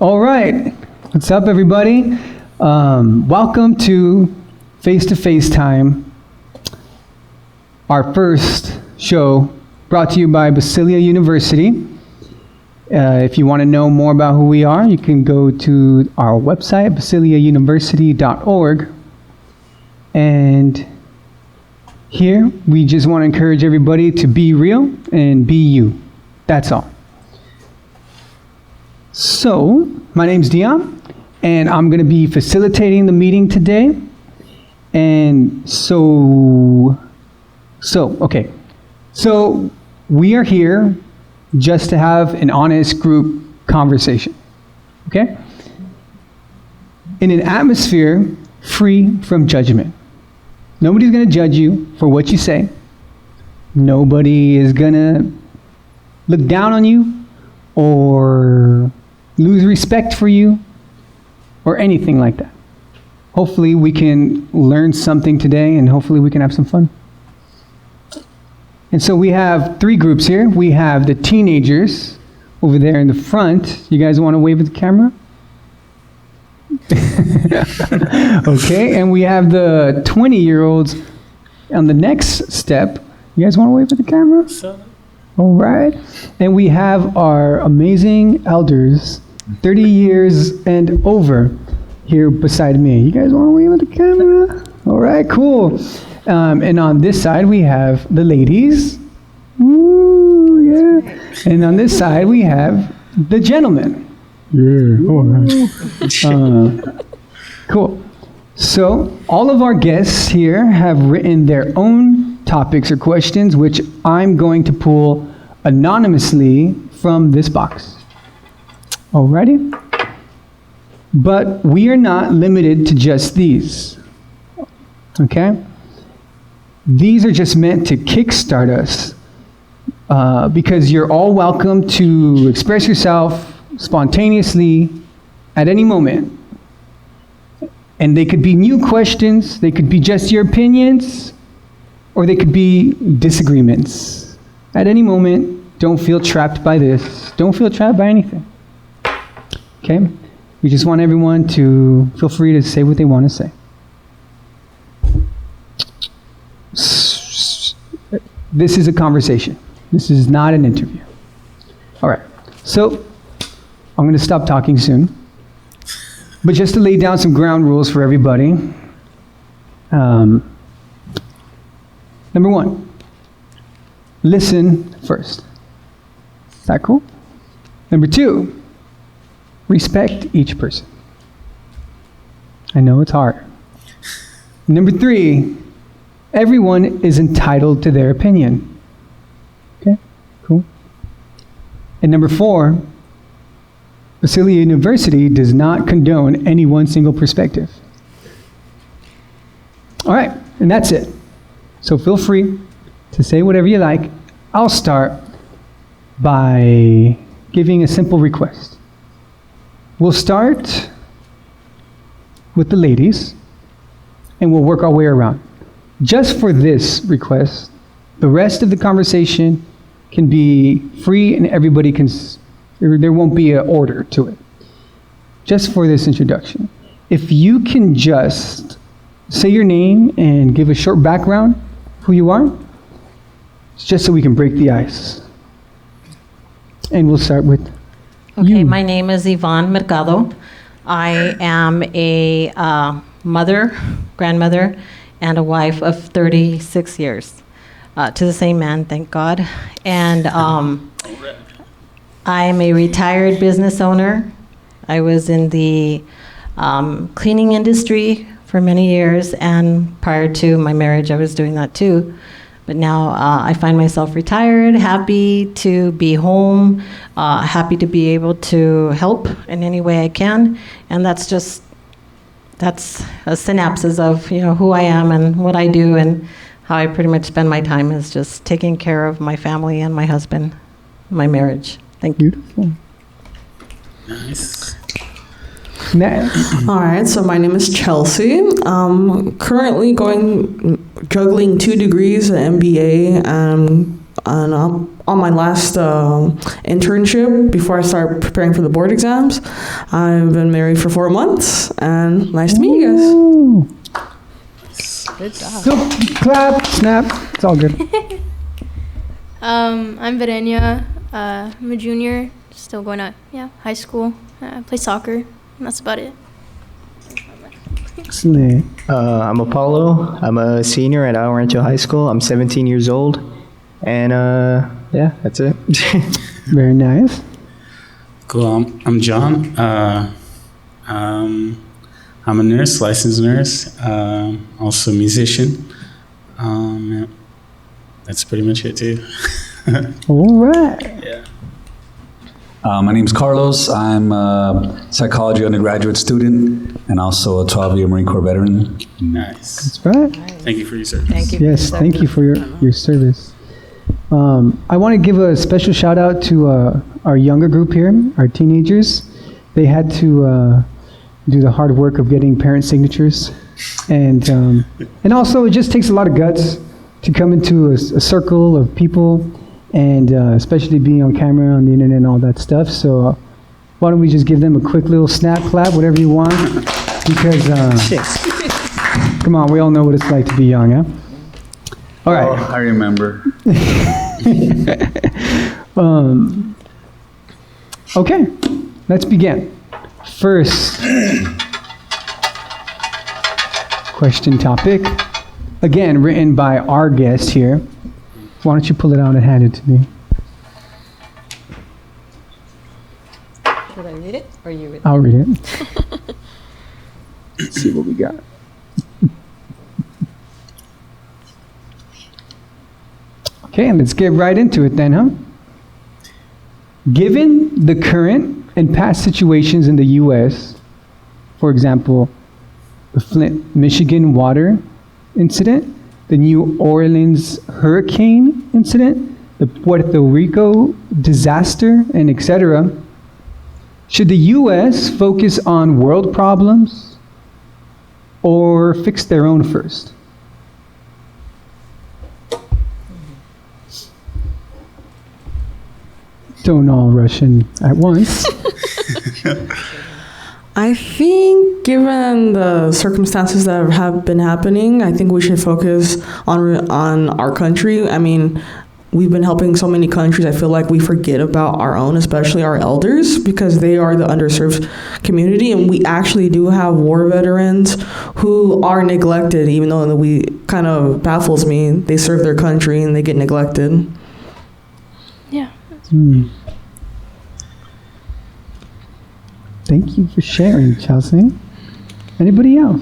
All right. What's up, everybody? Welcome to Face-to-Face Time, our first show brought to you by Basileia University. If you want to know more about who we are, you can go to our website, basileiauniversity.org. And here, we just want to encourage everybody to be real and be you. That's all. So, my name's Dion, and I'm going to be facilitating the meeting today. And so we are here just to have an honest group conversation, okay? In an atmosphere free from judgment. Nobody's going to judge you for what you say. Nobody is going to look down on you or lose respect for you or anything like that. Hopefully we can learn something today, and hopefully we can have some fun. And so we have three groups here. We have the teenagers over there in the front. You guys want to wave at the camera? Okay, and we have the 20-year-olds on the next step. You guys want to wave at the camera? All right. And we have our amazing elders, 30 years and over, here beside me. You guys want to wave at the camera? All right, cool. And on this side, we have the ladies. Ooh, yeah. And on this side, we have the gentlemen. Yeah, all right. Cool. So all of our guests here have written their own topics or questions, which I'm going to pull anonymously from this box. Alrighty? But we are not limited to just these. Okay? These are just meant to kickstart us because you're all welcome to express yourself spontaneously at any moment. And they could be new questions, they could be just your opinions, or they could be disagreements. At any moment, don't feel trapped by this. Don't feel trapped by anything. Okay? We just want everyone to feel free to say what they want to say. This is a conversation. This is not an interview. All right. So, I'm going to stop talking soon. But just to lay down some ground rules for everybody. Number one, listen first. Is that cool? Number two, respect each person. I know it's hard. Number three, everyone is entitled to their opinion. Okay, cool. And number four, Basileia University does not condone any one single perspective. All right, and that's it. So feel free to say whatever you like. I'll start by giving a simple request. We'll start with the ladies, and we'll work our way around. Just for this request, the rest of the conversation can be free and everybody can, there won't be an order to it. Just for this introduction. If you can just say your name and give a short background, who you are, just so we can break the ice. And we'll start with you. Okay, my name is Yvonne Mercado. I am a mother, grandmother, and a wife of 36 years. To the same man, thank God. And I'm a retired business owner. I was in the cleaning industry for many years, and prior to my marriage, I was doing that too. But now I find myself retired, happy to be home, happy to be able to help in any way I can, and that's a synopsis of who I am and what I do, and how I pretty much spend my time is just taking care of my family and my husband, my marriage. Thank you. Beautiful. Nice. All right, so my name is Chelsea. Currently juggling 2 degrees, an MBA, on my last internship before I started preparing for the board exams. I've been married for 4 months, and nice to meet you guys. Ooh. Good job. So clap, snap. It's all good. I'm Verenia. I'm a junior, still going to high school. I play soccer, and that's about it. Excellent. I'm Apollo. I'm a senior at Rancho High School. I'm 17 years old. And yeah, that's it. Very nice. Cool. I'm John. I'm a nurse, licensed nurse, also a musician. Yeah. That's pretty much it too. All right. Yeah. My name's Carlos. I'm a psychology undergraduate student and also a 12-year Marine Corps veteran. Nice. That's right. Thank you for your service. Thank you. Yes, thank you for your service. I want to give a special shout out to our younger group here, our teenagers. They had to do the hard work of getting parent signatures, and also it just takes a lot of guts to come into a circle of people, and especially being on camera, on the internet, and all that stuff. So why don't we just give them a quick little snap clap, whatever you want, because come on, we all know what it's like to be young, huh? All right. Oh, I remember. Okay, let's begin. First question topic, again written by our guest here. Why don't you pull it out and hand it to me? Should I read it or you read it? I'll read it. Let's see what we got. Okay, let's get right into it then, huh? Given the current and past situations in the U.S., for example, the Flint, Michigan water incident, the New Orleans hurricane incident, the Puerto Rico disaster, and etc., should the U.S. focus on world problems or fix their own first? Don't all rush in at once. I think, given the circumstances that have been happening, I think we should focus on our country. I mean, we've been helping so many countries. I feel like we forget about our own, especially our elders, because they are the underserved community, and we actually do have war veterans who are neglected, even though we kind of baffles me. They serve their country and they get neglected. Yeah. Thank you for sharing, Chelsea. Anybody else?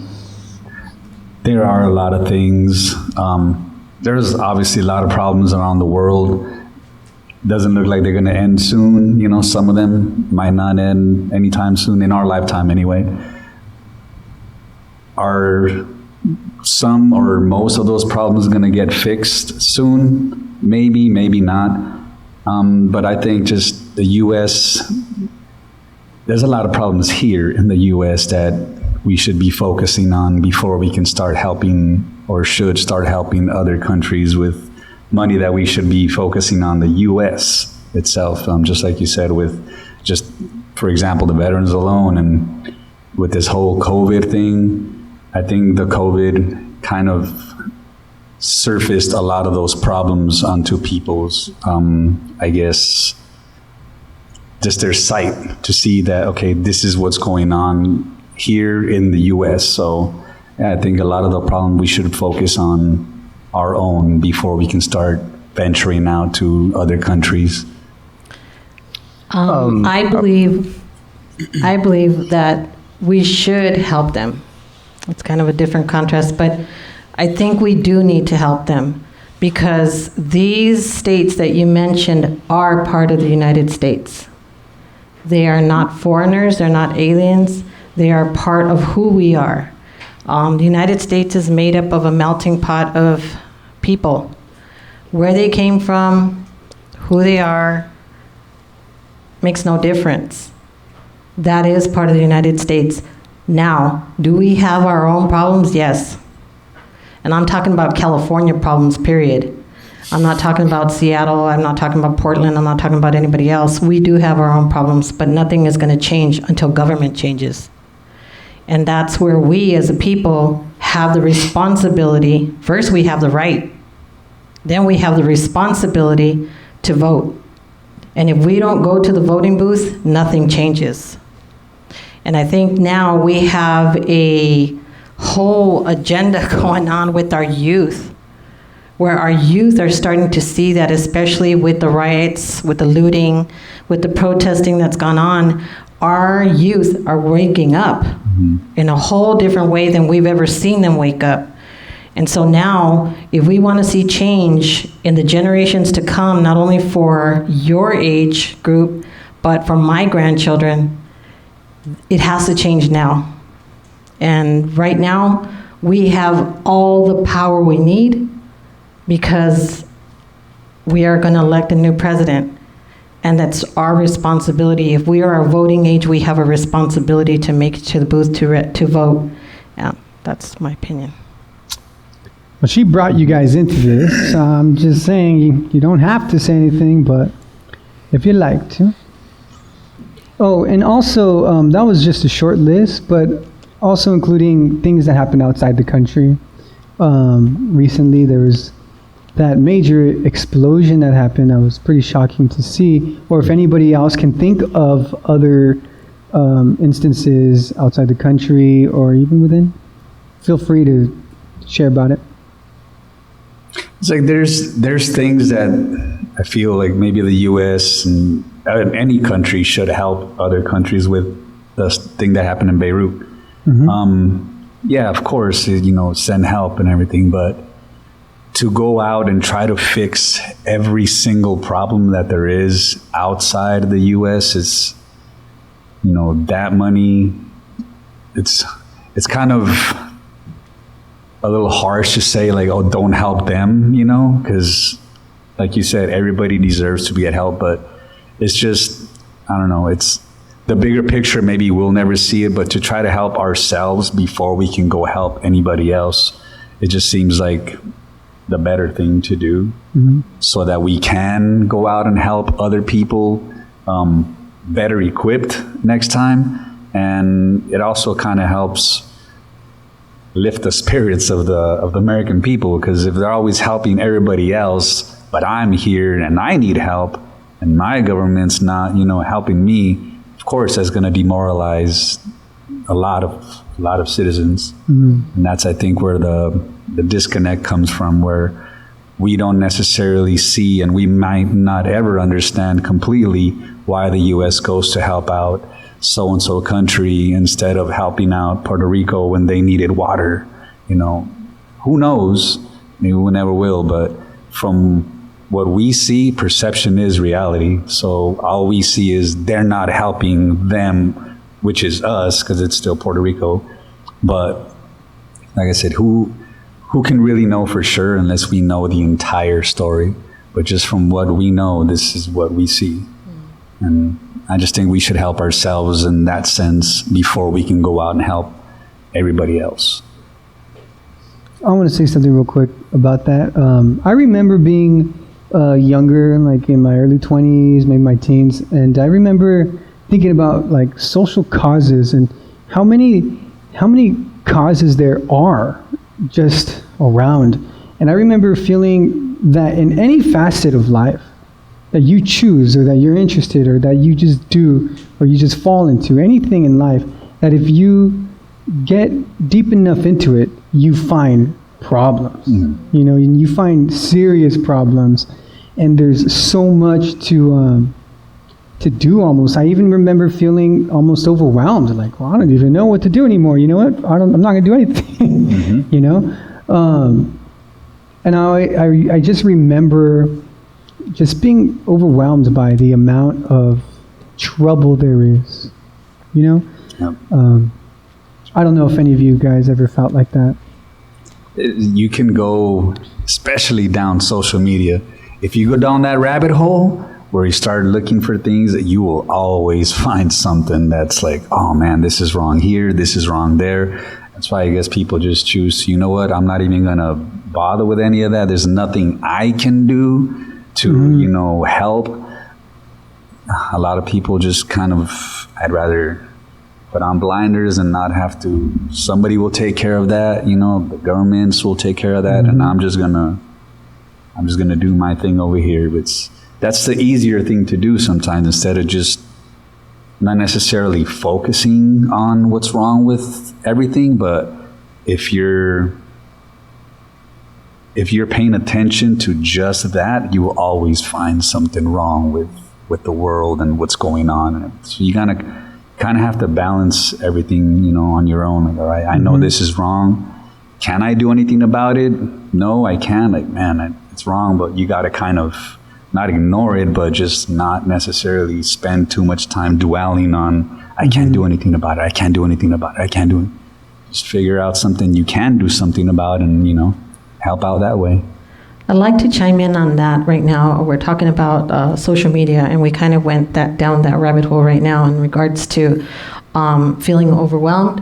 There are a lot of things. There's obviously a lot of problems around the world. Doesn't look like they're going to end soon. You know, some of them might not end anytime soon, in our lifetime anyway. Are some or most of those problems going to get fixed soon? Maybe, maybe not. But I think just the U.S., there's a lot of problems here in the U.S. that we should be focusing on before we can start helping, or should start helping, other countries with money that we should be focusing on the U.S. itself. Just like you said, with just, for example, the veterans alone, and with this whole COVID thing, I think the COVID kind of surfaced a lot of those problems onto people's, I guess, just their sight to see that, okay, this is what's going on here in the U.S. So yeah, I think a lot of the problem we should focus on our own before we can start venturing out to other countries. I believe that we should help them. It's kind of a different contrast, but I think we do need to help them, because these states that you mentioned are part of the United States. They are not foreigners, they're not aliens, they are part of who we are. The United States is made up of a melting pot of people. Where they came from, who they are, makes no difference. That is part of the United States. Now, do we have our own problems? Yes. And I'm talking about California problems, period. I'm not talking about Seattle, I'm not talking about Portland, I'm not talking about anybody else. We do have our own problems, but nothing is going to change until government changes. And that's where we as a people have the responsibility. First, we have the right. Then we have the responsibility to vote. And if we don't go to the voting booth, nothing changes. And I think now we have a whole agenda going on with our youth, where our youth are starting to see that, especially with the riots, with the looting, with the protesting that's gone on, our youth are waking up in a whole different way than we've ever seen them wake up. And so now, if we want to see change in the generations to come, not only for your age group, but for my grandchildren, it has to change now. And right now, we have all the power we need because we are going to elect a new president. And that's our responsibility. If we are a voting age, we have a responsibility to make it to the booth to vote. Yeah, that's my opinion. Well, she brought you guys into this. So I'm just saying you don't have to say anything, but if you'd like to. Oh, and also, that was just a short list, but also including things that happened outside the country. Recently, there was that major explosion that happened. That was pretty shocking to see. Or if anybody else can think of other instances outside the country or even within, feel free to share about it. It's like there's things that I feel like maybe the U.S. and any country should help other countries with. The thing that happened in Beirut. Yeah, of course, send help and everything, but to go out and try to fix every single problem that there is outside the U.S. is, that money. It's kind of a little harsh to say like, oh, don't help them, because like you said, everybody deserves to get help, but it's just, I don't know, it's the bigger picture. Maybe we'll never see it, but to try to help ourselves before we can go help anybody else, it just seems like the better thing to do, so that we can go out and help other people better equipped next time. And it also kind of helps lift the spirits of the American people, because if they're always helping everybody else, but I'm here and I need help and my government's not, helping me, of course that's going to demoralize a lot of citizens. And that's, I think, where the disconnect comes from, where we don't necessarily see, and we might not ever understand completely, why the U.S. goes to help out so-and-so country instead of helping out Puerto Rico when they needed water. Who knows? Maybe we never will, but from what we see, perception is reality. So all we see is they're not helping them, which is us, because it's still Puerto Rico. But like I said, who can really know for sure unless we know the entire story? But just from what we know, this is what we see. And I just think we should help ourselves in that sense before we can go out and help everybody else. I want to say something real quick about that. I remember being younger, like in my early 20s, maybe my teens, and I remember thinking about like social causes and how many causes there are just around. And I remember feeling that in any facet of life that you choose or that you're interested or that you just do or you just fall into, anything in life, that if you get deep enough into it, you find problems. You find serious problems, and there's so much to do almost. I even remember feeling almost overwhelmed, like, well, I don't even know what to do anymore. You know what? I'm not going to do anything. And I just remember just being overwhelmed by the amount of trouble there is. Yep. I don't know if any of you guys ever felt like that. You can go, especially down social media. If you go down that rabbit hole where you start looking for things, that you will always find something that's like, oh man, this is wrong here, this is wrong there. That's why I guess people just choose, I'm not even going to bother with any of that. There's nothing I can do to, help. A lot of people just kind of, I'd rather put on blinders and not have to. Somebody will take care of that, the governments will take care of that, and I'm just gonna do my thing over here. That's the easier thing to do sometimes, instead of just not necessarily focusing on what's wrong with everything, but if you're paying attention to just that, you will always find something wrong with the world and what's going on. So you kind of have to balance everything, on your own. Like, all right, I know this is wrong. Can I do anything about it? No, I can't. Like, man, it's wrong, but you got to kind of not ignore it, but just not necessarily spend too much time dwelling on, I can't do anything about it. I can't do anything about it. I can't do it. Just figure out something you can do something about, and, help out that way. I'd like to chime in on that right now. We're talking about social media, and we kind of went down that rabbit hole right now in regards to feeling overwhelmed.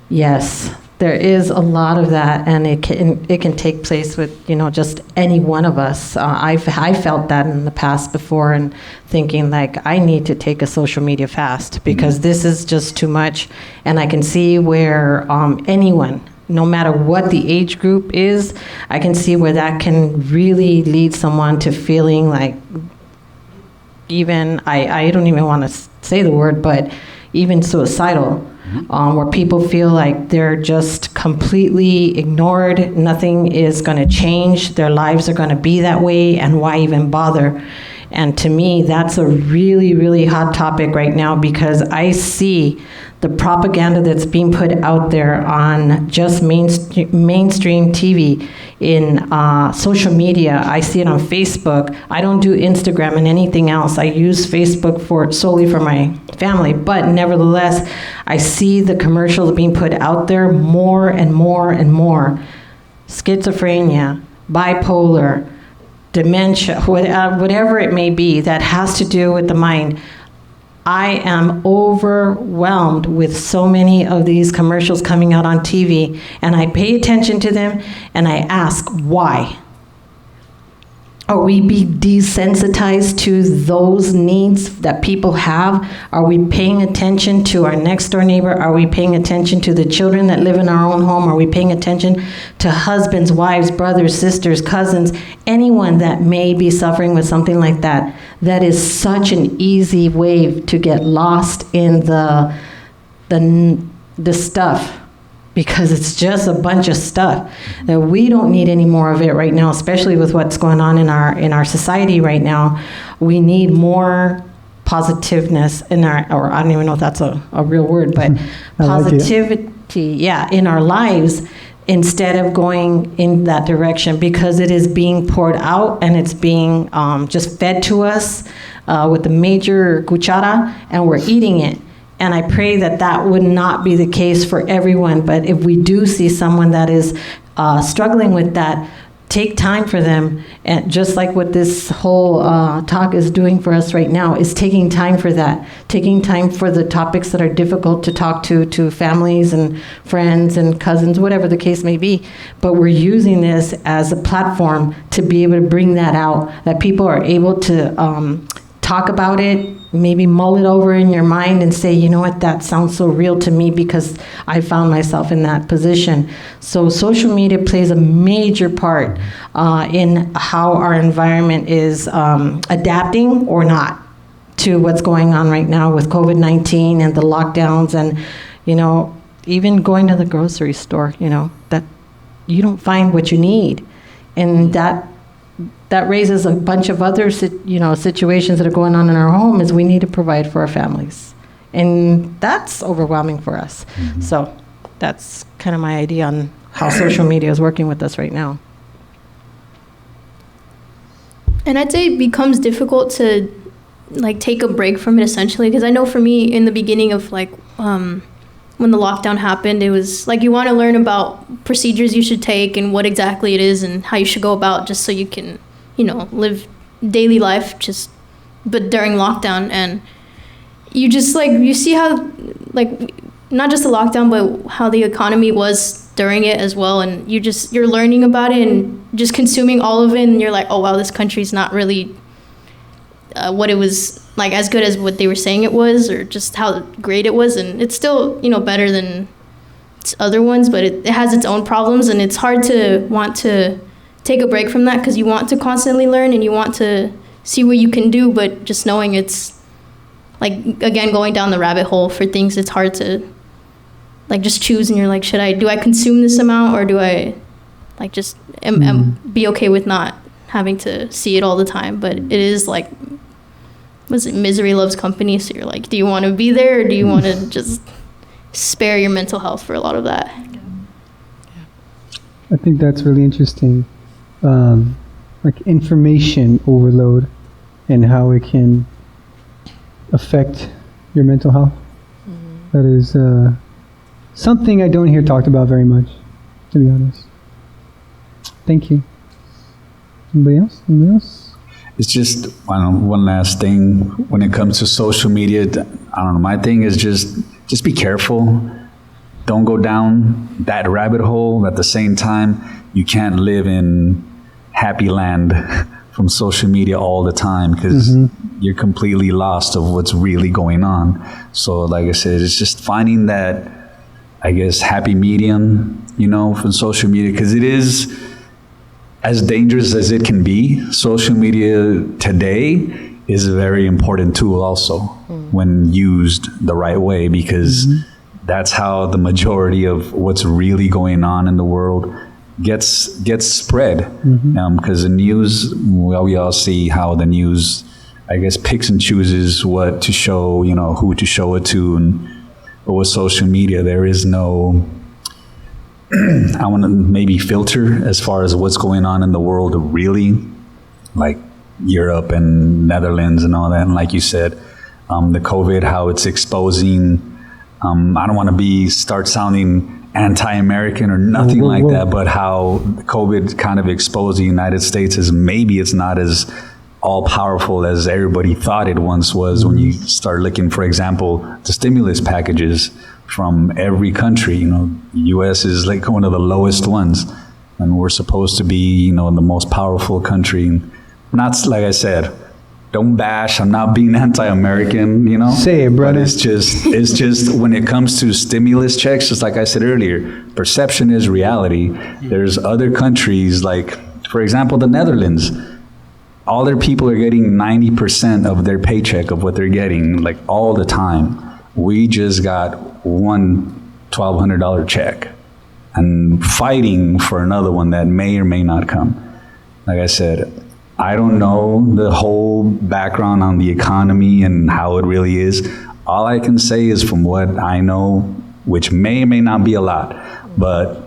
Yes, there is a lot of that, and it can take place with just any one of us. I felt that in the past before, and thinking like, I need to take a social media fast because this is just too much. And I can see where anyone, no matter what the age group is, I can see where that can really lead someone to feeling like, even, I don't even want to say the word, but even suicidal, where people feel like they're just completely ignored, nothing is going to change, their lives are going to be that way, and why even bother? And to me, that's a really, really hot topic right now, because I see the propaganda that's being put out there on just mainstream TV, in social media. I see it on Facebook. I don't do Instagram and anything else. I use Facebook solely for my family, but nevertheless, I see the commercials being put out there more and more and more. Schizophrenia, bipolar, dementia, whatever it may be that has to do with the mind. I am overwhelmed with so many of these commercials coming out on TV, and I pay attention to them, and I ask, why? Are we being desensitized to those needs that people have? Are we paying attention to our next door neighbor? Are we paying attention to the children that live in our own home? Are we paying attention to husbands, wives, brothers, sisters, cousins, anyone that may be suffering with something like that? That is such an easy way to get lost in the stuff, because it's just a bunch of stuff that we don't need any more of it right now, especially with what's going on in our society right now. We need more positiveness in or I don't even know if that's a real word, but positivity, in our lives, instead of going in that direction, because it is being poured out and it's being just fed to us with the major cuchara, and we're eating it. And I pray that that would not be the case for everyone. But if we do see someone that is struggling with that, take time for them. And just like what this whole talk is doing for us right now, is taking time for that. Taking time for the topics that are difficult to talk to families and friends and cousins, whatever the case may be. But we're using this as a platform to be able to bring that out, that people are able to talk about it, maybe mull it over in your mind and say, you know what, that sounds so real to me because I found myself in that position. So social media plays a major part in how our environment is adapting or not to what's going on right now with COVID-19 and the lockdowns, and, even going to the grocery store, that you don't find what you need. And that raises a bunch of other, situations that are going on in our home, is we need to provide for our families. And that's overwhelming for us. Mm-hmm. So that's kind of my idea on how social media is working with us right now. And I'd say it becomes difficult to, take a break from it, essentially, because I know for me, in the beginning of, when the lockdown happened, it was you want to learn about procedures you should take and what exactly it is and how you should go about, just so you can, live daily life, but during lockdown. And you just you see how, not just the lockdown, but how the economy was during it as well, and you're learning about it and just consuming all of it, and you're like, oh wow, this country's not really what it was like, as good as what they were saying it was, or just how great it was. And it's still, you know, better than other ones, but it has its own problems, and it's hard to want to take a break from that because you want to constantly learn and you want to see what you can do, but just knowing it's like, again, going down the rabbit hole for things, it's hard to like just choose, and you're like, do I consume this amount, or do I like just be okay with not having to see it all the time? But it is like, was it misery loves company? So you're like, do you want to be there, or do you want to just spare your mental health for a lot of that? I think that's really interesting. Like information overload and how it can affect your mental health. That is something I don't hear talked about very much, to be honest. Thank you. Anybody else? Anybody else? It's just, I don't know, one last thing when it comes to social media. I don't know, my thing is just be careful. Don't go down that rabbit hole. At the same time, you can't live in happy land from social media all the time, because you're completely lost of what's really going on. So like I said, it's just finding that, I guess, happy medium, you know, from social media, because it is as dangerous as it can be. Social media today is a very important tool also when used the right way, because that's how the majority of what's really going on in the world gets spread. Because the news, well, we all see how the news, I guess, picks and chooses what to show, you know, who to show it to. But with social media, there is no, I want to maybe filter as far as what's going on in the world, really, like Europe and Netherlands and all that. And like you said, the COVID, how it's exposing, I don't want to start sounding anti-American or nothing like that, but how COVID kind of exposed the United States as maybe it's not as all-powerful as everybody thought it once was. When you start looking, for example, the stimulus packages from every country, you know, the U.S. is like one of the lowest ones, and we're supposed to be, you know, the most powerful country. Not, like I said, don't bash, I'm not being anti-American, you know? Say it, brother. But it's just when it comes to stimulus checks, just like I said earlier, perception is reality. There's other countries, like, for example, the Netherlands. All their people are getting 90% of their paycheck of what they're getting, like, all the time. We just got one $1,200 check and fighting for another one that may or may not come. Like I said, I don't know the whole background on the economy and how it really is. All I can say is from what I know, which may or may not be a lot, but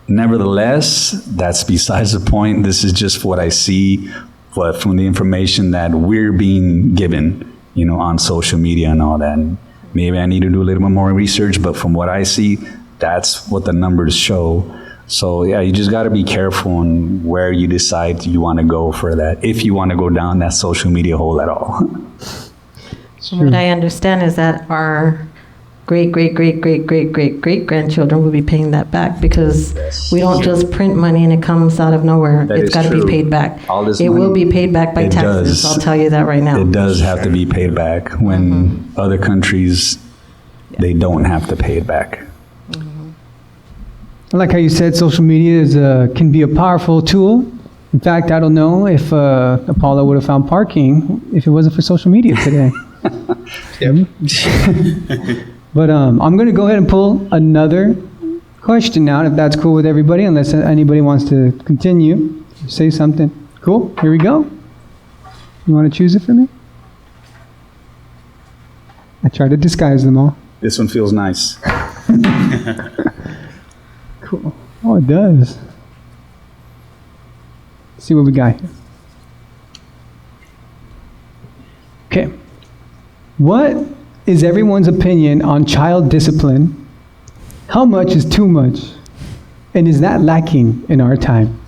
nevertheless, that's besides the point. This is just what I see, but from the information that we're being given, you know, on social media and all that. And maybe I need to do a little bit more research, but from what I see, that's what the numbers show. So yeah, you just got to be careful on where you decide you want to go for that, if you want to go down that social media hole at all. What I understand is that our great-great-great-great-great-great-great-grandchildren will be paying that back, because we don't just print money and it comes out of nowhere. That it's got to be paid back. All this it money, will be paid back by taxes. does. I'll tell you that right now. It does have to be paid back when other countries, they don't have to pay it back. I like how you said social media can be a powerful tool. In fact, I don't know if Apollo would have found parking if it wasn't for social media today. But I'm going to go ahead and pull another question out, if that's cool with everybody, unless anybody wants to continue. Say something. Cool. Here we go. You want to choose it for me? I try to disguise them all. This one feels nice. Cool. Oh, it does. Let's see what we got here. Okay. What is everyone's opinion on child discipline? How much is too much? And is that lacking in our time?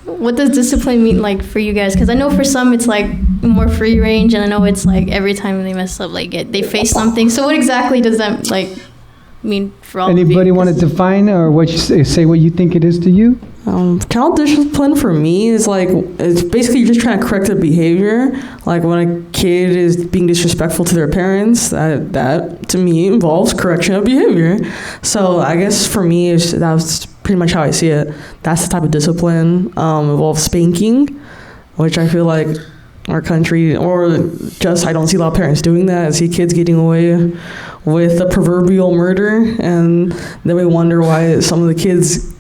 What does discipline mean, like, for you guys? Because I know for some it's like more free range, and I know it's like every time they mess up, like they face something. So what exactly does that like mean for all Anybody of you? want to define or what you say what you think it is to you? Child discipline for me is like, it's basically just trying to correct their behavior. Like when a kid is being disrespectful to their parents, that to me involves correction of behavior. So I guess for me, that's pretty much how I see it. That's the type of discipline. Involves spanking, which I feel like our country, or just I don't see a lot of parents doing that. I see kids getting away with the proverbial murder, and then we wonder why some of the kids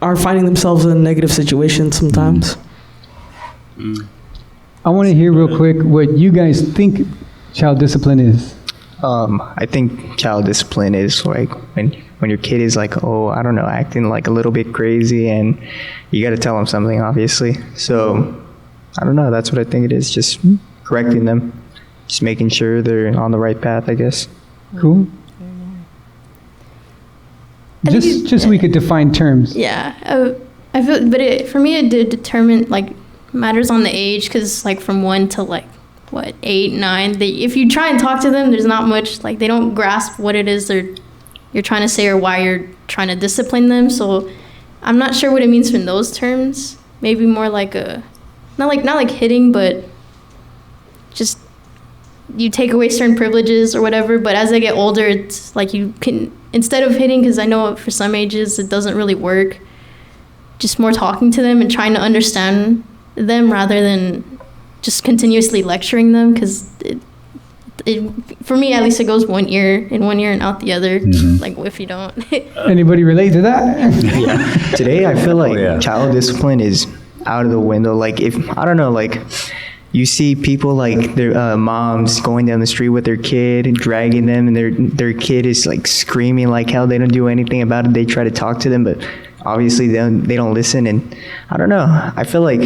are finding themselves in negative situations sometimes. I want to hear real quick what you guys think child discipline is. I think child discipline is like when your kid is like, oh, I don't know, acting like a little bit crazy, and you got to tell them something, obviously. So I don't know. That's what I think it is. Just correcting them, just making sure they're on the right path, I guess. Cool. Just so we could define terms. Yeah, I feel, but for me, it did determine like matters on the age, because like from 1 to like what 8, 9, if you try and talk to them, there's not much, like they don't grasp what it is you're trying to say or why you're trying to discipline them. So I'm not sure what it means in those terms. Maybe more like not like hitting, but just you take away certain privileges or whatever. But as they get older, it's like you can, instead of hitting, because I know for some ages it doesn't really work, just more talking to them and trying to understand them rather than just continuously lecturing them, because it for me at least it goes one ear in one ear and out the other. Like if you don't. Anybody relate to that? Yeah. Today I feel like child discipline is out of the window. Like if, I don't know, like you see people like their moms going down the street with their kid and dragging them, and their kid is like screaming like hell. They don't do anything about it. They try to talk to them, but obviously they don't listen. And I don't know, I feel like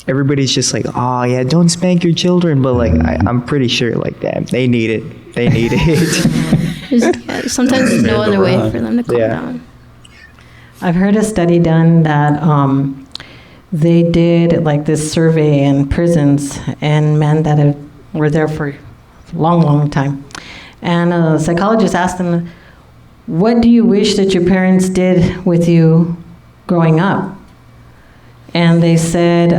everybody's just like, oh yeah, don't spank your children, but like I'm pretty sure like that they need it. Sometimes there's no other way for them to calm down. I've heard a study done that they did like this survey in prisons and men that were there for a long, long time. And a psychologist asked them, what do you wish that your parents did with you growing up? And they said,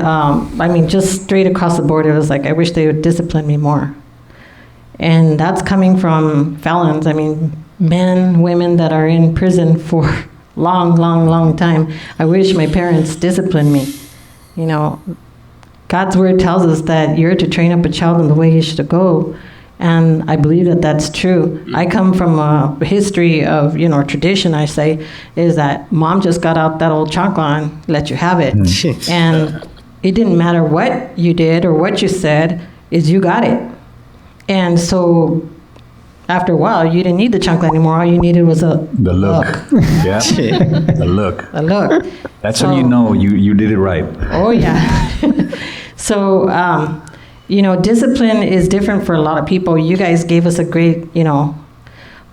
just straight across the board, it was like, I wish they would discipline me more. And that's coming from felons. I mean, men, women that are in prison for long, long, long time. I wish my parents disciplined me. You know, God's word tells us that you're to train up a child in the way he should go. And I believe that that's true. I come from a history of, tradition, I say, is that mom just got out that old chancla and let you have it. And it didn't matter what you did or what you said, is you got it. And so after a while, you didn't need the chancla anymore. All you needed was the look. Yeah, the look. The look. That's when you know you did it right. Oh, yeah. So, discipline is different for a lot of people. You guys gave us a great,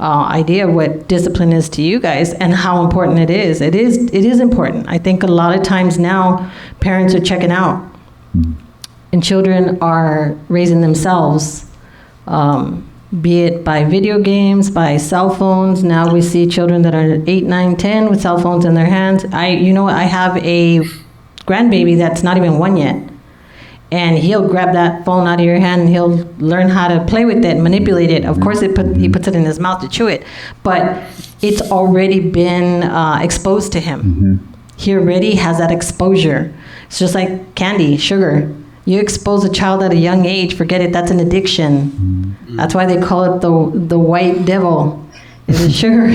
idea of what discipline is to you guys and how important it is. It is important. I think a lot of times now parents are checking out and children are raising themselves, be it by video games, by cell phones. Now we see children that are 8, 9, 10 with cell phones in their hands. I have a grandbaby that's not even 1 yet. And he'll grab that phone out of your hand and he'll learn how to play with it, manipulate it. Of course, he puts it in his mouth to chew it, but it's already been exposed to him. He already has that exposure. It's just like candy, sugar. You expose a child at a young age, forget it, that's an addiction. That's why they call it the white devil. Is it sugar,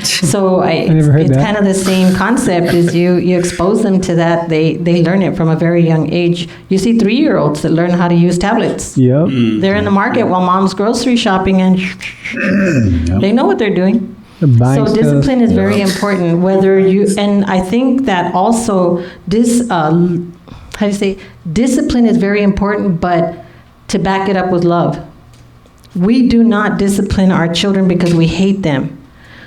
So it's kind of the same concept. Is you expose them to that, they learn it from a very young age. You see 3-year-olds that learn how to use tablets. Yep. They're in the market while mom's grocery shopping, and they know what they're doing. So discipline is very important. And I think that also discipline is very important, but to back it up with love. We do not discipline our children because we hate them.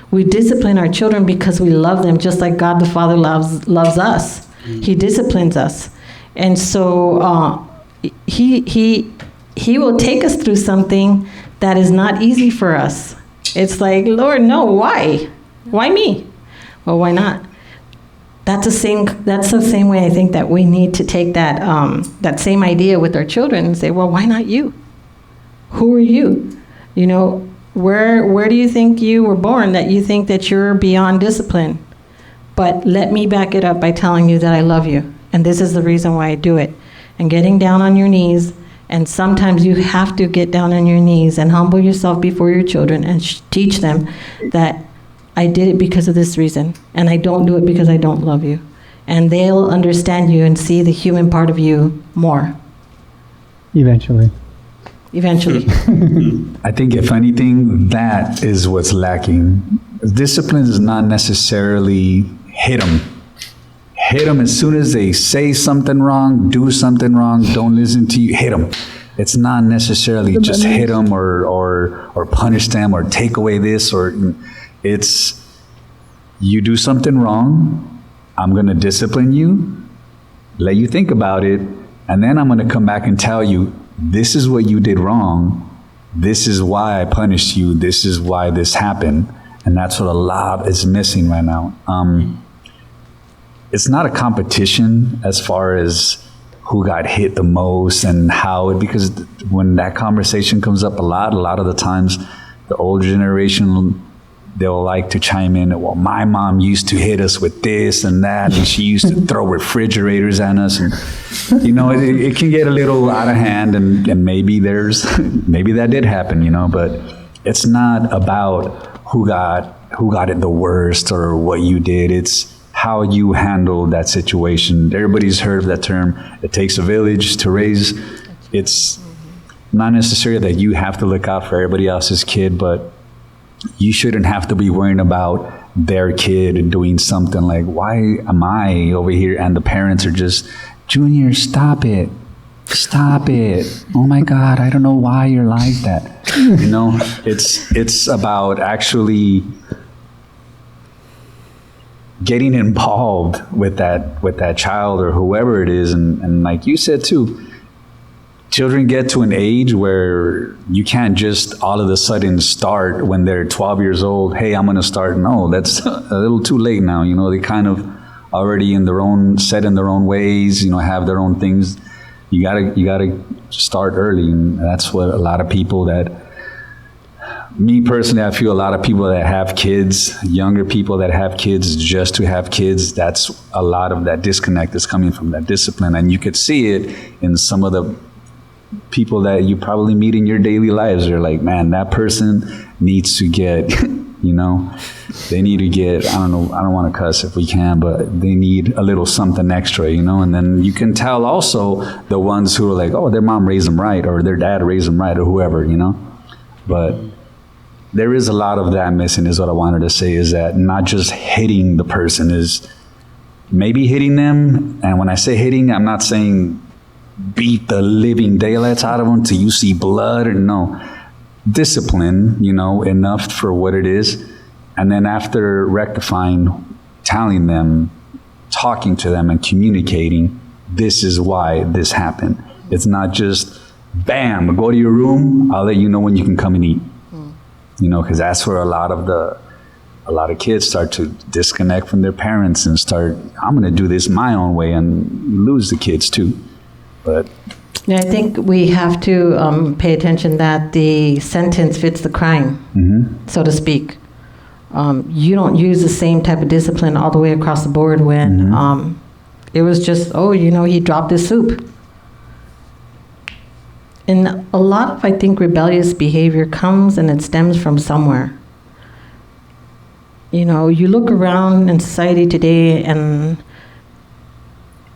We discipline our children because we love them, just like God the Father loves us. He disciplines us. And so he will take us through something that is not easy for us. It's like, Lord, no, why? Why me? Well, why not? That's the same way I think that we need to take that same idea with our children and say, well, why not you? Who are you? You know, where do you think you were born that you think that you're beyond discipline? But let me back it up by telling you that I love you. And this is the reason why I do it. And getting down on your knees, and sometimes you have to get down on your knees and humble yourself before your children and teach them that I did it because of this reason, and I don't do it because I don't love you. And they'll understand you and see the human part of you more. Eventually. I think if anything, that is what's lacking. Discipline is not necessarily hit them. Hit them as soon as they say something wrong, do something wrong, don't listen to you, hit them. It's not necessarily just hit them or punish them or take away this, or it's you do something wrong, I'm going to discipline you, let you think about it, and then I'm going to come back and tell you, this is what you did wrong, this is why I punished you, this is why this happened. And that's what a lot is missing right now. It's not a competition as far as who got hit the most and how, because when that conversation comes up a lot of the times, the older generation, they'll like to chime in, well, my mom used to hit us with this and that, and she used to throw refrigerators at us. And, you know, it can get a little out of hand, and maybe maybe that did happen, you know, but it's not about who got it the worst or what you did. It's how you handled that situation. Everybody's heard of that term. It takes a village to raise. It's not necessarily that you have to look out for everybody else's kid, but you shouldn't have to be worrying about their kid doing something like, why am I over here? And the parents are just, Junior, stop it. Stop it. Oh my God, I don't know why you're like that. You know, it's about actually getting involved with that child or whoever it is. And like you said too, children get to an age where you can't just all of a sudden start when they're 12 years old. Hey, I'm going to start. No, that's a little too late now. You know, they kind of already set in their own ways, you know, have their own things. You gotta start early. And that's what a lot of people me personally, I feel a lot of people that have kids, younger people that have kids just to have kids, that's a lot of that disconnect is coming from that discipline. And you could see it in some of the people that you probably meet in your daily lives. They're like, man, that person needs to get, you know, they need to get, I don't know, I don't want to cuss if we can, but they need a little something extra, you know. And then you can tell also the ones who are like, oh, their mom raised them right, or their dad raised them right, or whoever, you know. But there is a lot of that missing, is what I wanted to say, is that not just hitting the person, is maybe hitting them. And when I say hitting, I'm not saying beat the living daylights out of them till you see blood, or no. Discipline, you know, enough for what it is. And then after rectifying, telling them, talking to them and communicating, this is why this happened. It's not just, bam, go to your room, I'll let you know when you can come and eat. You know, because that's where a lot of kids start to disconnect from their parents and start, I'm going to do this my own way, and lose the kids too. But yeah, I think we have to pay attention that the sentence fits the crime, so to speak. You don't use the same type of discipline all the way across the board when it was just, oh, you know, he dropped his soup. And a lot of, I think, rebellious behavior comes and it stems from somewhere. You know, you look around in society today and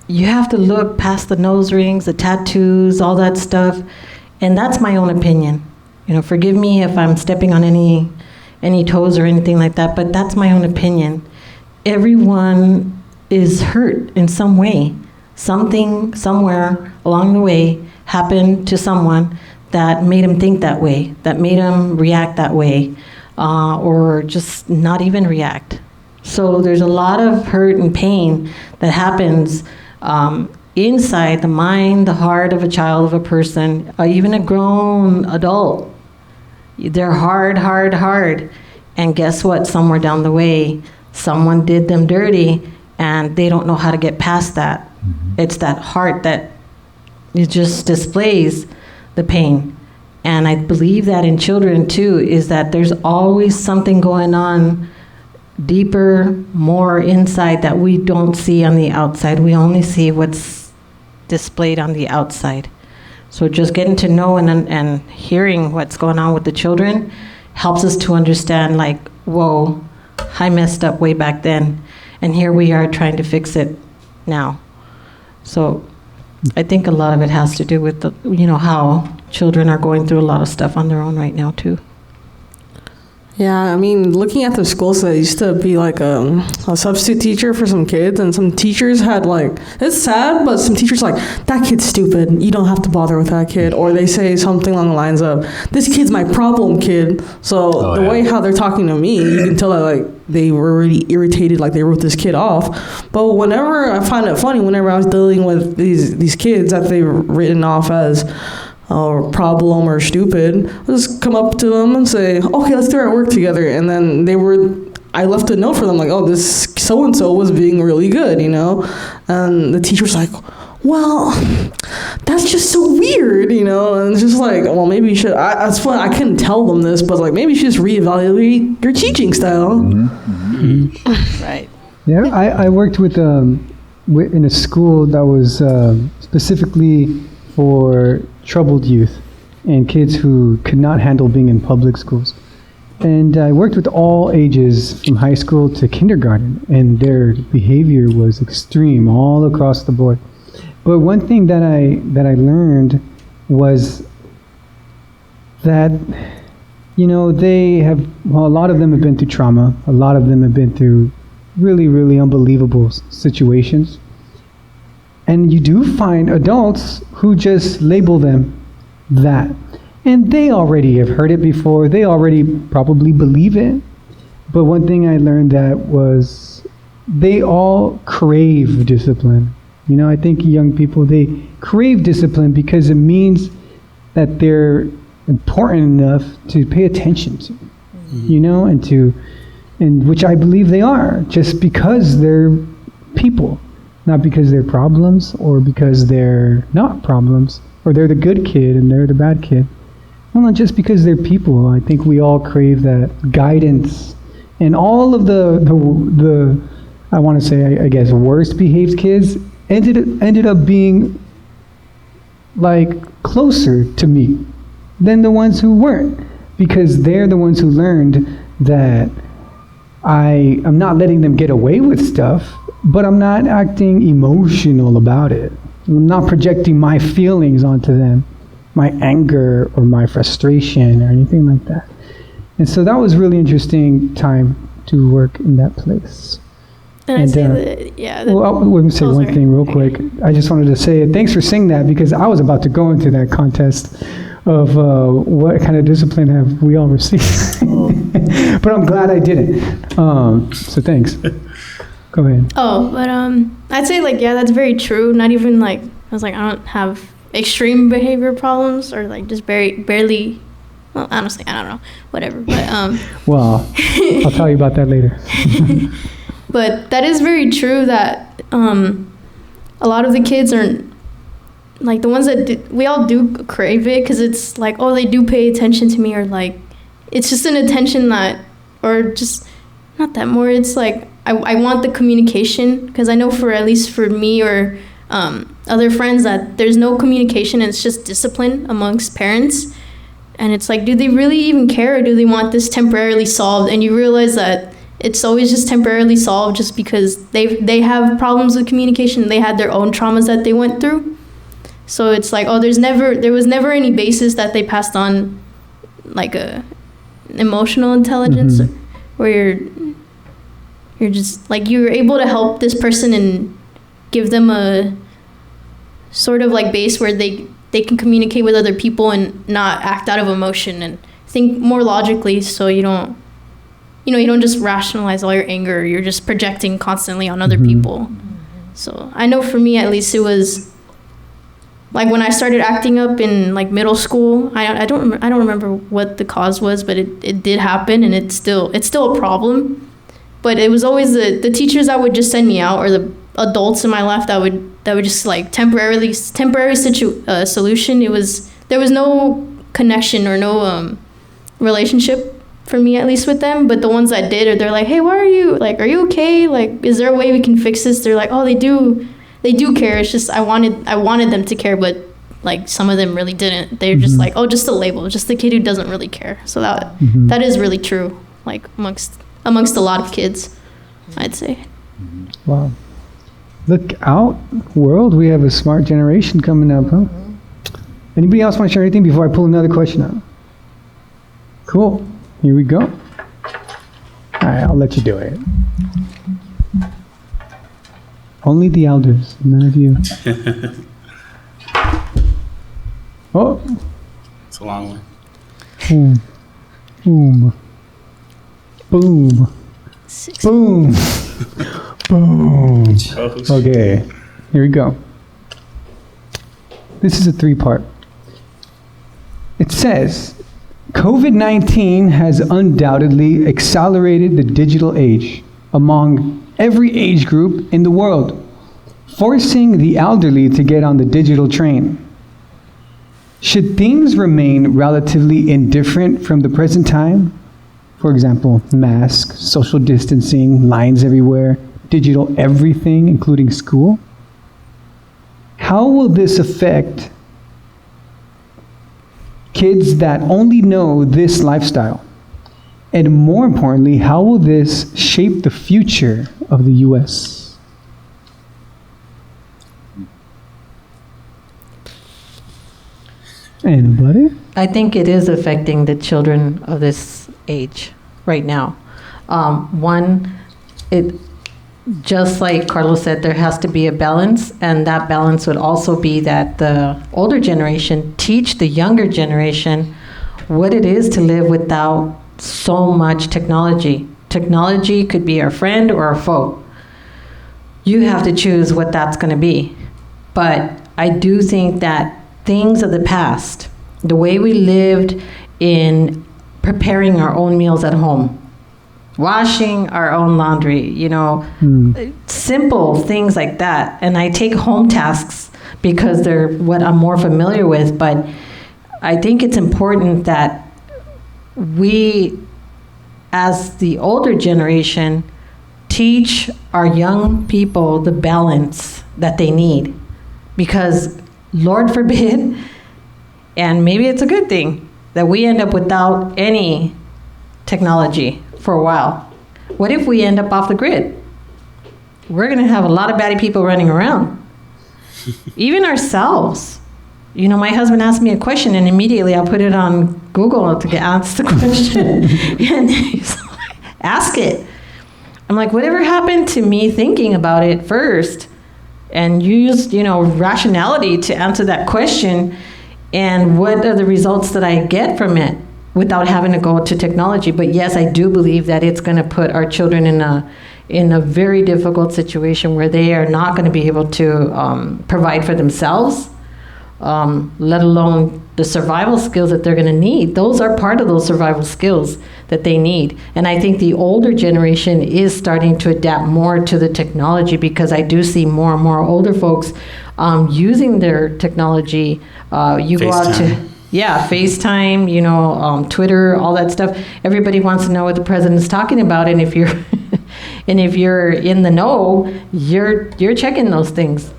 you have to look past the nose rings, the tattoos, all that stuff. And that's my own opinion. You know, forgive me if I'm stepping on any toes or anything like that, but that's my own opinion. Everyone is hurt in some way. Something, somewhere along the way, happened to someone that made him think that way, that made him react that way, or just not even react. So there's a lot of hurt and pain that happens inside the mind, the heart of a child, of a person, even a grown adult, they're hard, hard, hard. And guess what? Somewhere down the way, someone did them dirty, and they don't know how to get past that. Mm-hmm. It's that heart that it just displays the pain. And I believe that in children too, is that there's always something going on deeper, more inside that we don't see on the outside. We only see what's displayed on the outside. So just getting to know and hearing what's going on with the children helps us to understand, like, whoa, I messed up way back then, and here we are trying to fix it now. So I think a lot of it has to do with the, how children are going through a lot of stuff on their own right now too. Yeah, I mean, looking at the schools, I used to be like a substitute teacher for some kids, and some teachers had like, it's sad, but some teachers like, that kid's stupid, you don't have to bother with that kid. Or they say something along the lines of, this kid's my problem kid. So way how they're talking to me, you can tell that like they were really irritated, like they wrote this kid off. But whenever, I find it funny, whenever I was dealing with these kids that they've written off as or problem or stupid, I'll just come up to them and say, okay, let's do our work together. And then I left a note for them like, oh, this so-and-so was being really good, And the teacher was like, well, that's just so weird, And it's just like, well, maybe you should, that's fun. I couldn't tell them this, but like, maybe you should just reevaluate your teaching style. Mm-hmm. Right. Yeah, I worked with in a school that was specifically for troubled youth and kids who could not handle being in public schools. And I worked with all ages from high school to kindergarten, and their behavior was extreme all across the board. But one thing that I learned was that, they have, a lot of them have been through trauma. A lot of them have been through really, really unbelievable situations. And you do find adults who just label them that. And they already have heard it before. They already probably believe it. But one thing I learned that was they all crave discipline. I think young people, they crave discipline because it means that they're important enough to pay attention to, and which I believe they are, just because they're people. Not because they're problems or because they're not problems, or they're the good kid and they're the bad kid. Well, not just because they're people. I think we all crave that guidance. And all of the I want to say, I guess, worst behaved kids ended up being like closer to me than the ones who weren't, because they're the ones who learned that I'm not letting them get away with stuff, but I'm not acting emotional about it. I'm not projecting my feelings onto them, my anger or my frustration or anything like that. And so that was really interesting time to work in that place. And I say that, yeah. Well, I want to say one thing real quick. I just wanted to say thanks for saying that, because I was about to go into that contest of what kind of discipline have we all received. But I'm glad I didn't. So thanks. Go ahead. Oh, but I'd say that's very true. Not even I was like, I don't have extreme behavior problems, or just barely. Well, honestly, I don't know. Whatever. But well, I'll tell you about that later. But that is very true that a lot of the kids are the ones that we all do crave it, because it's like, oh, they do pay attention to me, or it's just an attention that, or just not that more. It's like I want the communication, because I know at least for me or other friends that there's no communication, and it's just discipline amongst parents. And it's like, do they really even care, or do they want this temporarily solved? And you realize that it's always just temporarily solved, just because they have problems with communication. They had their own traumas that they went through. So it's like, oh, there was never any basis that they passed on a emotional intelligence, where you're just you're able to help this person and give them a sort of base where they can communicate with other people and not act out of emotion and think more logically, so you don't just rationalize all your anger. You're just projecting constantly on other people. So I know for me, at least, it was like when I started acting up in like middle school. I don't remember what the cause was, but it did happen, and it's still a problem. But it was always the teachers that would just send me out, or the adults in my life that would just like temporary solution. There was no connection or no relationship for me, at least, with them. But the ones that did, or they're like, hey, why are you okay? Like, is there a way we can fix this? They're like, oh, they do care. It's just I wanted them to care, but like some of them really didn't. They're just like, oh, just a label, just the kid who doesn't really care. So that is really true, like amongst a lot of kids, I'd say. Wow. Look out, world. We have a smart generation coming up, huh? Anybody else want to share anything before I pull another question out? Cool. Here we go. All right, I'll let you do it. Only the elders, none of you. Oh. It's a long one. Boom. Boom. Boom. Boom. Boom. Okay, here we go. This is a 3-part. It says, COVID-19 has undoubtedly accelerated the digital age among every age group in the world, forcing the elderly to get on the digital train. Should things remain relatively indifferent from the present time? For example, masks, social distancing, lines everywhere, digital everything, including school? How will this affect kids that only know this lifestyle? And more importantly, how will this shape the future of the U.S.? Anybody? I think it is affecting the children of this age right now. Just like Carlos said, there has to be a balance, and that balance would also be that the older generation teach the younger generation what it is to live without so much technology. Technology could be our friend or our foe. You have to choose what that's going to be. But I do think that things of the past, the way we lived in preparing our own meals at home, washing our own laundry, simple things like that. And I take home tasks because they're what I'm more familiar with, but I think it's important that we, as the older generation, teach our young people the balance that they need. Because Lord forbid, and maybe it's a good thing, that we end up without any technology for a while. What if we end up off the grid? We're going to have a lot of batty people running around. Even ourselves. My husband asked me a question, and immediately I put it on Google to ask the question. And he's like, ask it. I'm like, whatever happened to me thinking about it first and used, rationality to answer that question, and what are the results that I get from it without having to go to technology? But yes, I do believe that it's going to put our children in a very difficult situation where they are not going to be able to provide for themselves, let alone the survival skills that they're going to need. Those are part of those survival skills that they need. And I think the older generation is starting to adapt more to the technology, because I do see more and more older folks using their technology. You go out to FaceTime, Twitter, all that stuff. Everybody wants to know what the president's talking about, and if you're and if you're in the know, you're checking those things.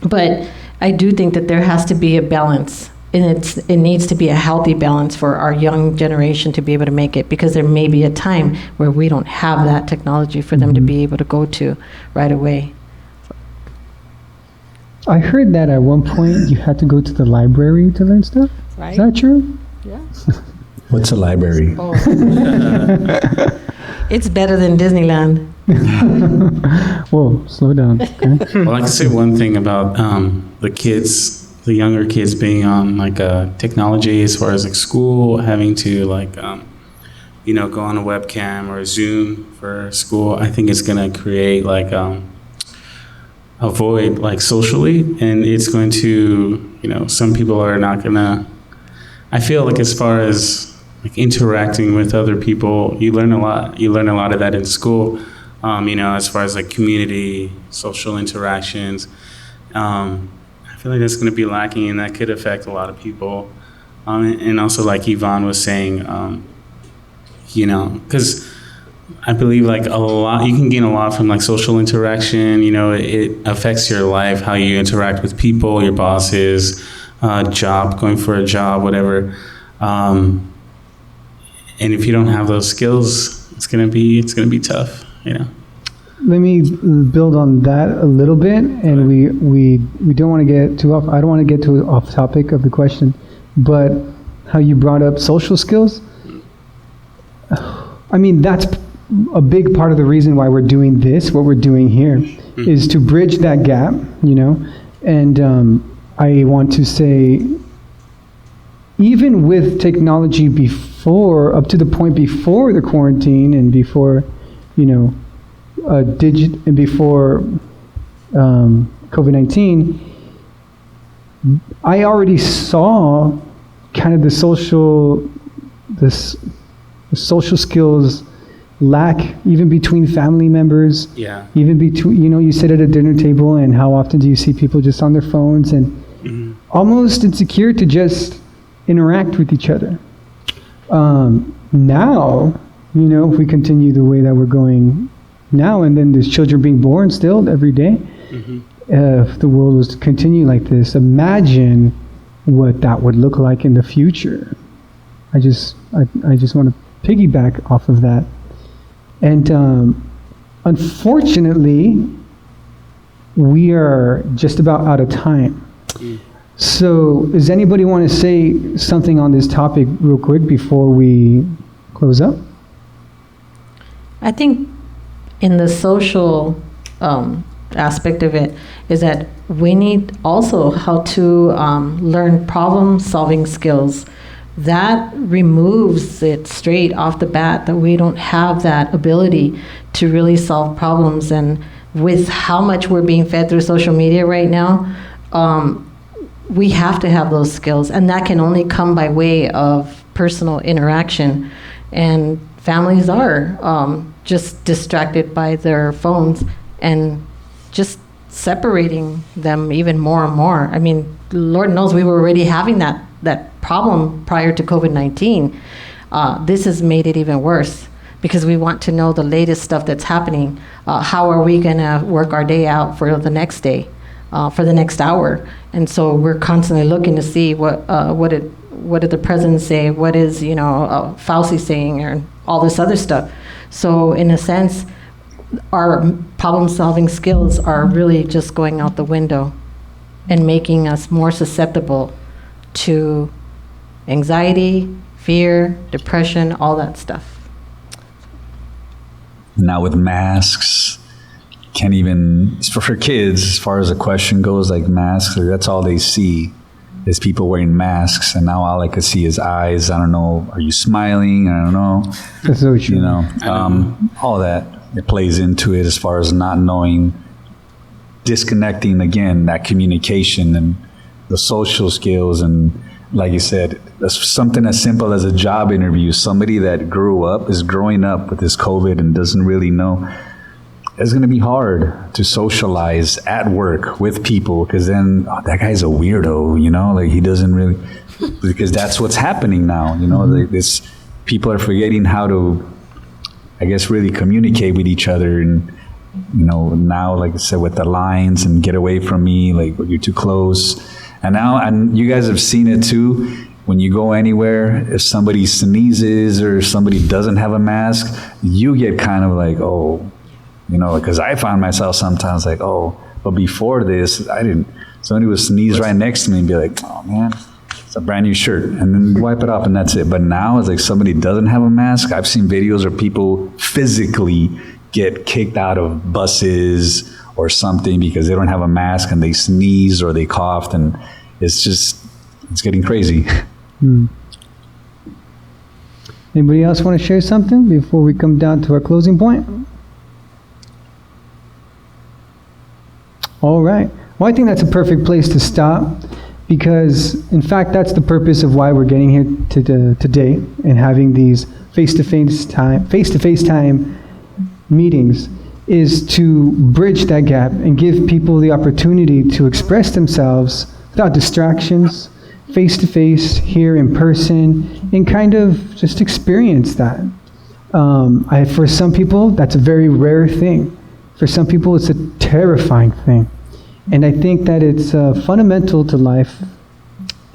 But I do think that there has to be a balance, and it needs to be a healthy balance for our young generation to be able to make it, because there may be a time where we don't have that technology for them to be able to go to right away. I heard that at one point you had to go to the library to learn stuff. Right? Is that true? Yeah. What's a library? Oh. It's better than Disneyland. Whoa, slow down. Okay. Well, I can say one thing about the younger kids being on technology as far as school, having to go on a webcam or a Zoom for school. I think it's going to create avoid, like, socially, and it's going to, some people are not gonna. I feel like as far as like interacting with other people, you learn a lot. You learn a lot of that in school. As far as like community, social interactions. I feel like that's going to be lacking, and that could affect a lot of people. And also, like Yvonne was saying, because I believe like a lot, you can gain a lot from like social interaction. It affects your life, how you interact with people, your bosses, going for a job, whatever. And if you don't have those skills, it's gonna be tough. Let me build on that a little bit, and we don't want to get too off. I don't want to get too off topic of the question, but how you brought up social skills. I mean, that's a big part of the reason why we're doing this. What we're doing here is to bridge that gap, And I want to say, even with technology before, up to the point before the quarantine and before, and before COVID-19, I already saw kind of the social skills lack, even between family members. Yeah. Even between, you sit at a dinner table, and how often do you see people just on their phones and almost insecure to just interact with each other? Now, if we continue the way that we're going now, and then there's children being born still every day, if the world was to continue like this, imagine what that would look like in the future. I just want to piggyback off of that. And unfortunately, we are just about out of time. So does anybody want to say something on this topic real quick before we close up? I think in the social aspect of it is that we need also how to learn problem-solving skills. That removes it straight off the bat that we don't have that ability to really solve problems. And with how much we're being fed through social media right now, we have to have those skills, and that can only come by way of personal interaction. And families are just distracted by their phones and just separating them even more and more. I mean, Lord knows we were already having that problem prior to COVID-19. This has made it even worse because we want to know the latest stuff that's happening. How are we going to work our day out for the next day, for the next hour? And so we're constantly looking to see what did the president say, what is Fauci saying, or all this other stuff. So in a sense, our problem-solving skills are really just going out the window and making us more susceptible to anxiety, fear, depression, all that stuff. Now with masks, can't even, for kids, as far as the question goes, like masks, that's all they see is people wearing masks, and now all I could see is eyes. I don't know, are you smiling? I don't know. That's so true. All that, it plays into it as far as not knowing, disconnecting again, that communication and the social skills. And like you said, something as simple as a job interview, somebody that is growing up with this COVID and doesn't really know, it's going to be hard to socialize at work with people, because then that guy's a weirdo, like he doesn't really, because that's what's happening now, this people are forgetting how to, I guess, really communicate with each other. And now, like I said, with the lines and get away from me, like you're too close. And you guys have seen it too, when you go anywhere, if somebody sneezes or somebody doesn't have a mask, you get kind of like, oh, because I find myself sometimes like, oh, but before this, somebody would sneeze right next to me and be like, oh man, it's a brand new shirt, and then wipe it off and that's it. But now it's like somebody doesn't have a mask. I've seen videos where people physically get kicked out of buses or something because they don't have a mask and they sneeze or they coughed, and it's getting crazy. Anybody else want to share something before we come down to our closing point? All right. Well, I think that's a perfect place to stop because, in fact, that's the purpose of why we're getting here today and having these face-to-face time meetings is to bridge that gap and give people the opportunity to express themselves without distractions, face-to-face, here in person, and kind of just experience that. For some people, that's a very rare thing. For some people, it's a terrifying thing. And I think that it's fundamental to life,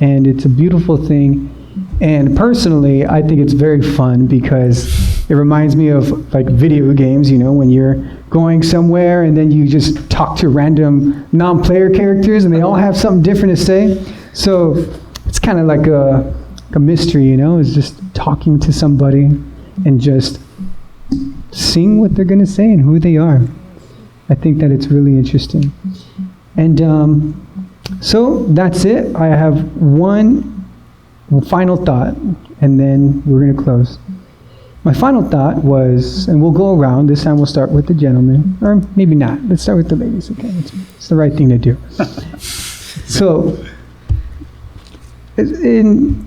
and it's a beautiful thing. And personally, I think it's very fun because it reminds me of like video games, you know, when you're going somewhere and then you just talk to random non-player characters and they all have something different to say. So it's kind of like a mystery, you know, it's just talking to somebody and just seeing what they're going to say and who they are. I think that it's really interesting. And so that's it. I have one final thought, and then we're going to close. My final thought was, and we'll go around, this time we'll start with the gentleman, or maybe not. Let's start with the ladies, okay? It's the right thing to do. So, you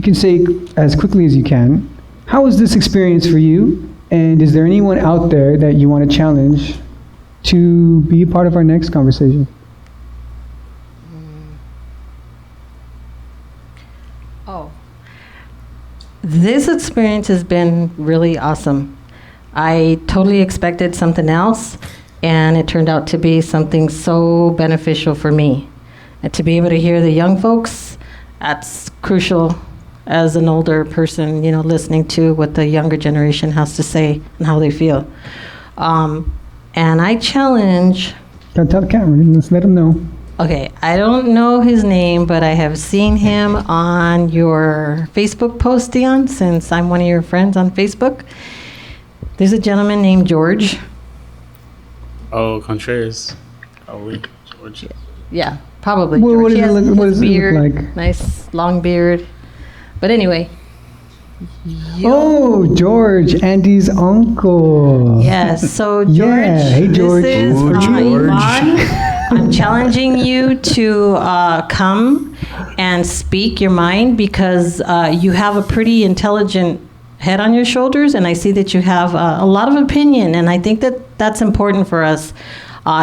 can say as quickly as you can, how was this experience for you? And is there anyone out there that you want to challenge to be a part of our next conversation? Oh, this experience has been really awesome. I totally expected something else, and it turned out to be something so beneficial for me. And to be able to hear the young folks, that's crucial as an older person, you know, listening to what the younger generation has to say and how they feel. And I challenge... Don't tell the camera, let's let them know. Okay, I don't know his name, but I have seen him on your Facebook post, Dion, since I'm one of your friends on Facebook. There's a gentleman named George. Oh, Contreras. Oh, wait, George. Yeah, probably Well, George. what He does has it look- what his does it look beard, like? nice long beard. But anyway. Oh, George, Andy's uncle. Yes, so George, Yeah, hey, George. this is Ooh, George. Yvonne. I'm challenging you to come and speak your mind because you have a pretty intelligent head on your shoulders, and I see that you have a lot of opinion, and I think that that's important for us,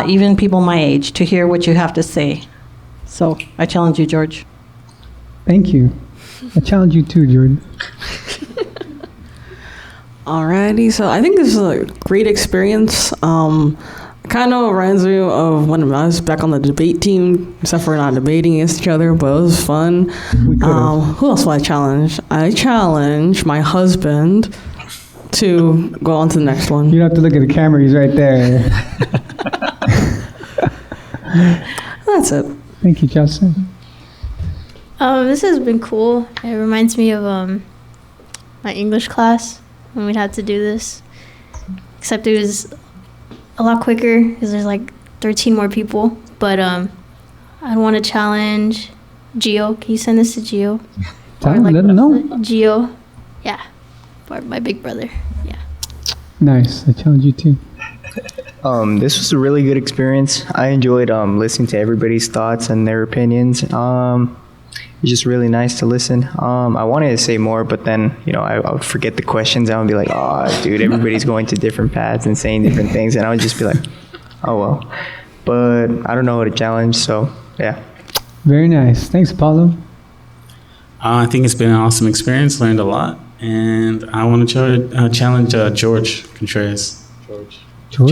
even people my age, to hear what you have to say. So I challenge you, George. Thank you. I challenge you too, Jordan. Alrighty, so I think this is a great experience. Kind of reminds me of when I was back on the debate team, except for not debating against each other, but it was fun. We could've. Who else will I challenge? I challenge my husband to go on to the next one. You don't have to look at the camera, he's right there. That's it. Thank you, Justin. This has been cool. It reminds me of my English class when we'd have to do this. Except it was a lot quicker because there's like 13 more people. But I'd want to challenge Gio. Can you send this to Gio? Tell him, let him know. Gio. Yeah. For my big brother. Yeah. Nice, I challenge you too. This was a really good experience. I enjoyed listening to everybody's thoughts and their opinions. It's just really nice to listen. I wanted to say more, but then, you know, I would forget the questions. I would be like, oh, dude, everybody's going to different paths and saying different things. And I would just be like, oh, well. But I don't know how to challenge, so, yeah. Very nice. Thanks, Apollo. I think it's been an awesome experience, learned a lot. And I want to challenge George Contreras. George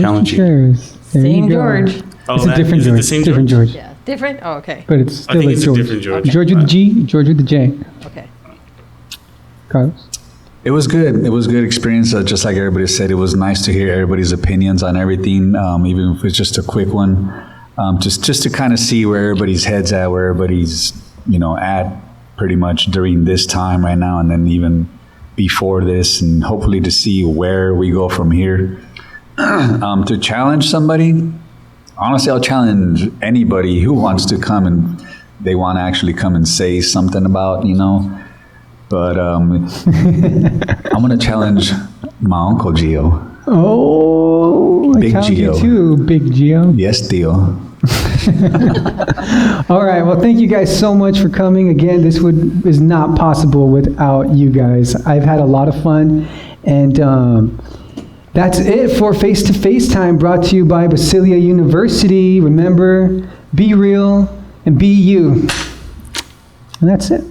Challenge you. Contreras. There Same you go. George. Oh, It's a different is George. it the same different George? George. Yeah. Different? Oh, okay. But it's I still think a it's a George. different George. George with the G, George with the J. Okay. Carlos. It was good. It was a good experience. Just like everybody said, it was nice to hear everybody's opinions on everything, even if it's just a quick one. Just to kind of see where everybody's head's at, where everybody's, you know, at pretty much during this time right now, and then even before this, and hopefully to see where we go from here. To challenge somebody, honestly, I'll challenge anybody who wants to come and they want to actually come and say something about, you know. But I'm going to challenge my Uncle Gio. Oh, Big challenge you Geo. too, Big Geo. Yes, Theo. All right. Well, thank you guys so much for coming. Again, this is not possible without you guys. I've had a lot of fun, and that's it for Face to Face Time, brought to you by Basileia University. Remember, be real and be you. And that's it.